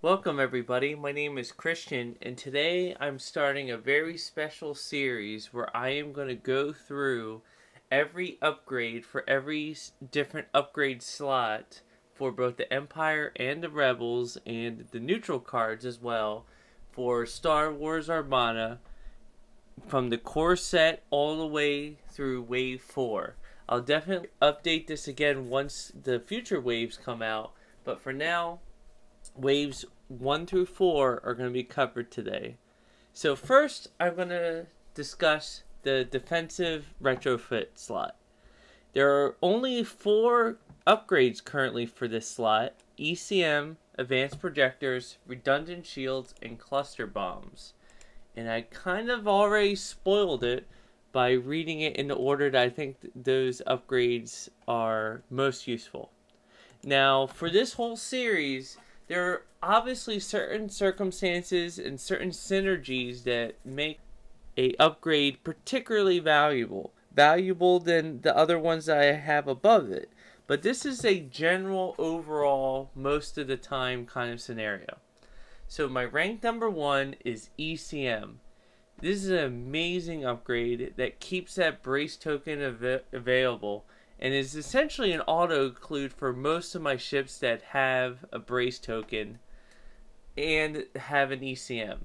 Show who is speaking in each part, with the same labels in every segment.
Speaker 1: Welcome everybody, my name is Christian and today I'm starting a very special series where I am going to go through every upgrade for every different upgrade slot for both the Empire and the Rebels and the neutral cards as well for Star Wars Armada from the core set all the way through Wave 4. I'll definitely update this again once the future waves come out, but for now Waves 1 through 4 are going to be covered today. So first, I'm going to discuss the defensive retrofit slot. There are only 4 upgrades currently for this slot: ECM, advanced projectors, redundant shields, and cluster bombs. And I kind of already spoiled it by reading it in the order that I think those upgrades are most useful. Now, for this whole series, there are obviously certain circumstances and certain synergies that make a upgrade particularly valuable than the other ones that I have above it. But this is a general overall, most of the time kind of scenario. So my rank number 1 is ECM. This is an amazing upgrade that keeps that brace token available and is essentially an auto-include for most of my ships that have a brace token and have an ECM.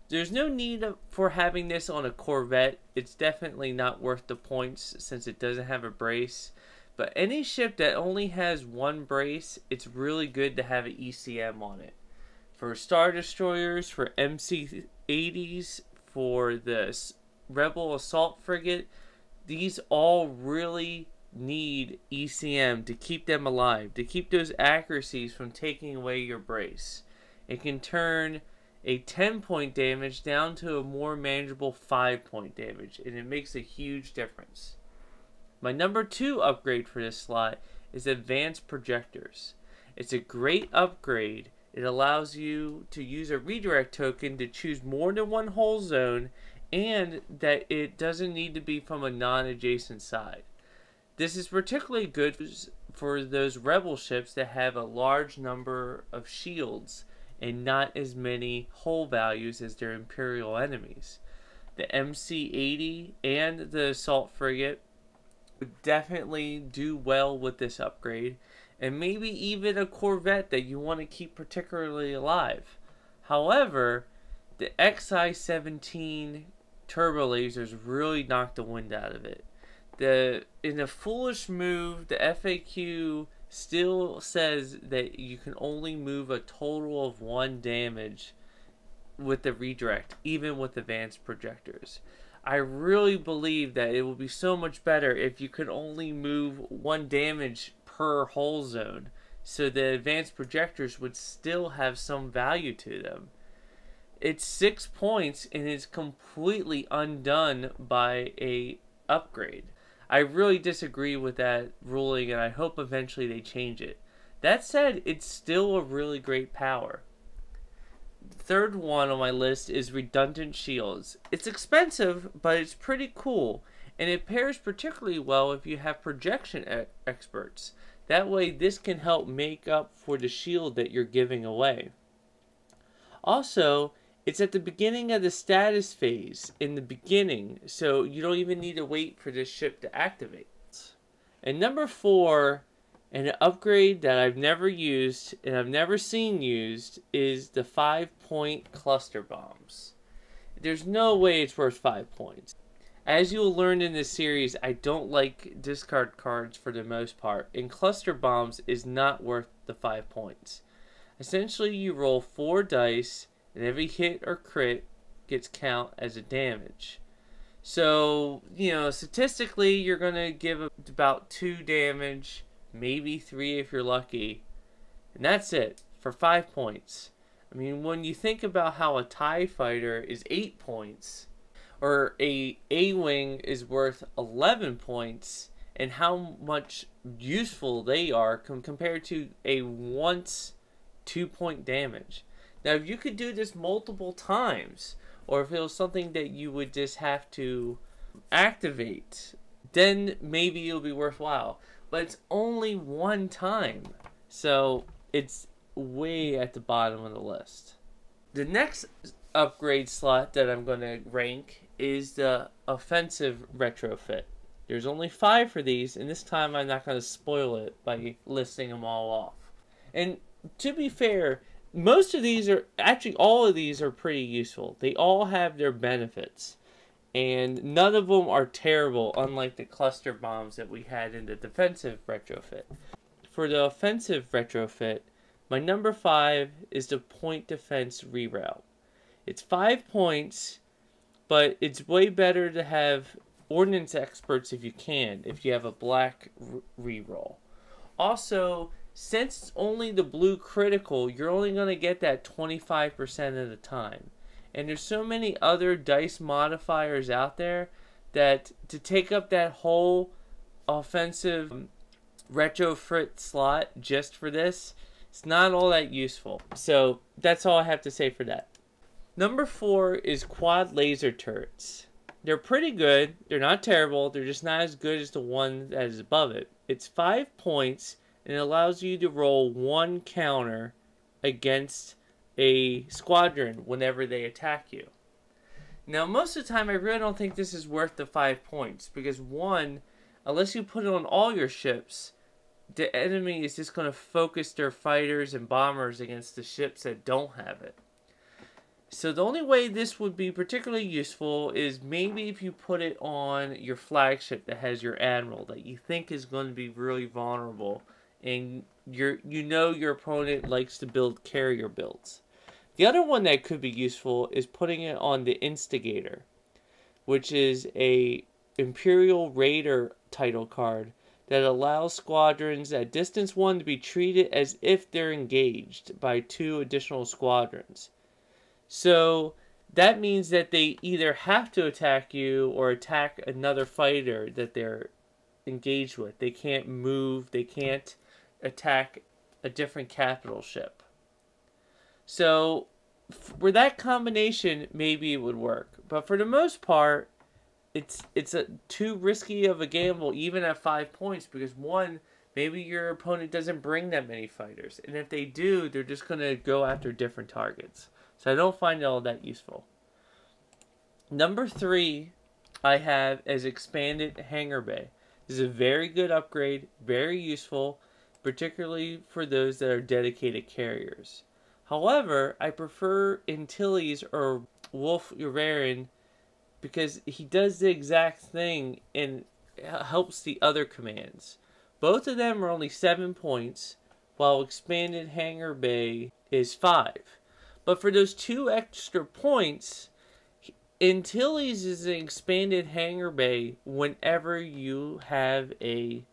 Speaker 1: There's no need for having this on a Corvette. It's definitely not worth the points since it doesn't have a brace. But any ship that only has one brace, it's really good to have an ECM on it. For Star Destroyers, for MC-80s, for the Rebel Assault Frigate, these all really need ECM to keep them alive, to keep those accuracies from taking away your brace. It can turn a 10-point damage down to a more manageable 5-point damage, and it makes a huge difference. My number 2 upgrade for this slot is advanced projectors. It's a great upgrade. It allows you to use a redirect token to choose more than one hull zone, and that it doesn't need to be from a non-adjacent side. This is particularly good for those rebel ships that have a large number of shields and not as many hull values as their Imperial enemies. The MC-80 and the Assault Frigate would definitely do well with this upgrade, and maybe even a Corvette that you want to keep particularly alive. However, the XI-17 turbo lasers really knock the wind out of it. In a foolish move, the FAQ still says that you can only move a total of 1 damage with the redirect, even with advanced projectors. I really believe that it would be so much better if you could only move 1 damage per hull zone, so the advanced projectors would still have some value to them. It's 6 points and it's completely undone by a upgrade. I really disagree with that ruling, and I hope eventually they change it. That said, it's still a really great power. The third one on my list is redundant shields. It's expensive, but it's pretty cool, and it pairs particularly well if you have projection experts. That way, this can help make up for the shield that you're giving away. Also, it's at the beginning of the status phase, in the beginning, so you don't even need to wait for this ship to activate. And number 4, and an upgrade that I've never used, and I've never seen used, is the 5-point cluster bombs. There's no way it's worth 5 points. As you'll learn in this series, I don't like discard cards for the most part, and cluster bombs is not worth the 5 points. Essentially, you roll 4 dice, and every hit or crit gets count as a damage. So, statistically, you're going to give about 2 damage, maybe 3 if you're lucky. And that's it, for 5 points. I mean, when you think about how a TIE fighter is 8 points, or a A-Wing is worth 11 points, and how much useful they are compared to a once 2-point damage. Now, if you could do this multiple times, or if it was something that you would just have to activate, then maybe it'll be worthwhile. But it's only 1 time. So it's way at the bottom of the list. The next upgrade slot that I'm going to rank is the offensive retrofit. There's only 5 for these, and this time I'm not going to spoil it by listing them all off. And to be fair, most of these are, actually all of these are pretty useful. They all have their benefits. And none of them are terrible, unlike the cluster bombs that we had in the defensive retrofit. For the offensive retrofit, my number 5 is the point defense reroute. It's 5 points, but it's way better to have ordnance experts if you have a black reroll. Also, since it's only the blue critical, you're only going to get that 25% of the time. And there's so many other dice modifiers out there that to take up that whole offensive retrofit slot just for this, it's not all that useful. So that's all I have to say for that. Number 4 is quad laser turrets. They're pretty good. They're not terrible. They're just not as good as the one that is above it. It's 5 points, and it allows you to roll 1 counter against a squadron whenever they attack you. Now, most of the time, I really don't think this is worth the 5 points, because 1, unless you put it on all your ships, the enemy is just going to focus their fighters and bombers against the ships that don't have it. So the only way this would be particularly useful is maybe if you put it on your flagship that has your admiral that you think is going to be really vulnerable, and you know your opponent likes to build carrier builds. The other one that could be useful is putting it on the Instigator, which is a Imperial Raider title card that allows squadrons at distance 1 to be treated as if they're engaged by 2 additional squadrons. So that means that they either have to attack you or attack another fighter that they're engaged with. They can't move, they can't attack a different capital ship. So for that combination, maybe it would work. But for the most part, it's too risky of a gamble even at 5 points, because 1, maybe your opponent doesn't bring that many fighters. And if they do, they're just going to go after different targets. So I don't find it all that useful. Number 3 I have as expanded hangar bay. This is a very good upgrade, very useful, particularly for those that are dedicated carriers. However, I prefer Antilles or Wolf Uraren because he does the exact thing and helps the other commands. Both of them are only 7 points, while expanded hangar bay is 5. But for those 2 extra points, Antilles is an expanded hangar bay whenever you have a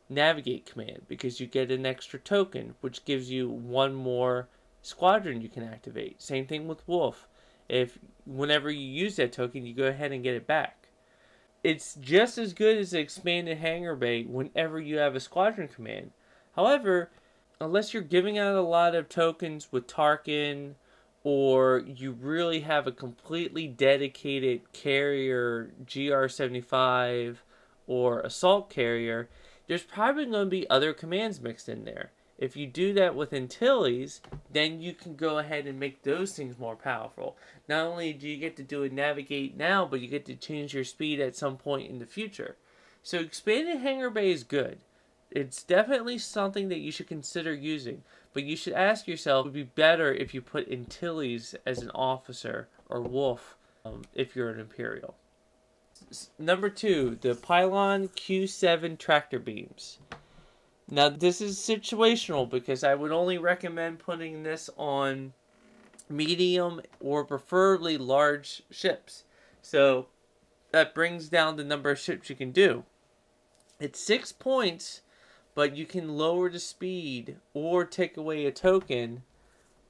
Speaker 1: navigate command, because you get an extra token, which gives you 1 more squadron you can activate. Same thing with Wolf. Whenever you use that token, you go ahead and get it back. It's just as good as the expanded hangar bay whenever you have a squadron command. However, unless you're giving out a lot of tokens with Tarkin, or you really have a completely dedicated carrier, GR-75, or assault carrier, there's probably going to be other commands mixed in there. If you do that with Antilles, then you can go ahead and make those things more powerful. Not only do you get to do a navigate now, but you get to change your speed at some point in the future. So expanded hangar bay is good. It's definitely something that you should consider using, but you should ask yourself, it would be better if you put Antilles as an officer, or Wolf if you're an Imperial. Number 2, the PHYLON Q7 tractor beams. Now this is situational because I would only recommend putting this on medium or preferably large ships. So that brings down the number of ships you can do. It's 6 points, but you can lower the speed or take away a token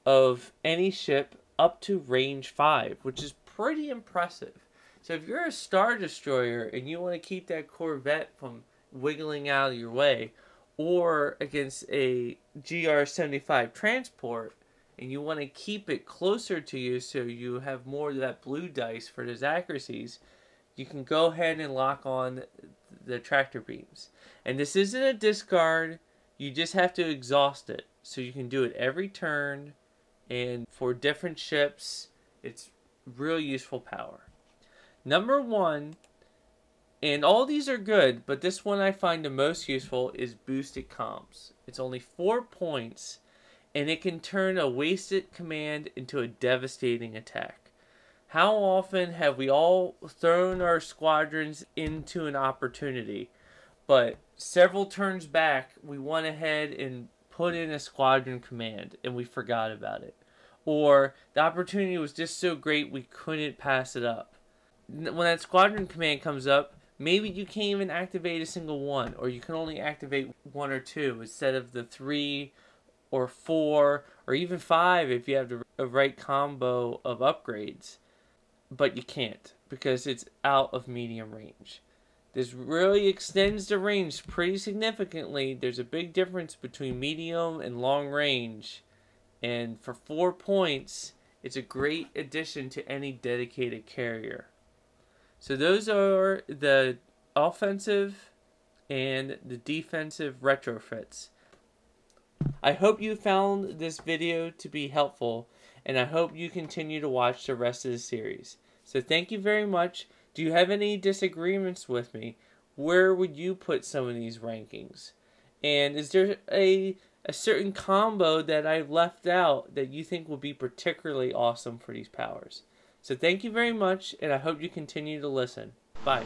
Speaker 1: of any ship up to range 5, which is pretty impressive. So if you're a Star Destroyer and you want to keep that Corvette from wiggling out of your way, or against a GR-75 transport, and you want to keep it closer to you so you have more of that blue dice for those accuracies, you can go ahead and lock on the tractor beams. And this isn't a discard. You just have to exhaust it. So you can do it every turn, and for different ships, it's real useful power. Number 1, and all these are good, but this one I find the most useful, is boosted comms. It's only 4 points, and it can turn a wasted command into a devastating attack. How often have we all thrown our squadrons into an opportunity, but several turns back, we went ahead and put in a squadron command, and we forgot about it. Or the opportunity was just so great we couldn't pass it up. When that squadron command comes up, maybe you can't even activate a single one, or you can only activate 1 or 2 instead of the 3 or 4 or even 5 if you have the right combo of upgrades. But you can't because it's out of medium range. This really extends the range pretty significantly. There's a big difference between medium and long range. And for 4 points, it's a great addition to any dedicated carrier. So those are the offensive and the defensive retrofits. I hope you found this video to be helpful, and I hope you continue to watch the rest of the series. So thank you very much. Do you have any disagreements with me? Where would you put some of these rankings? And is there a certain combo that I've left out that you think would be particularly awesome for these powers? So thank you very much, and I hope you continue to listen. Bye.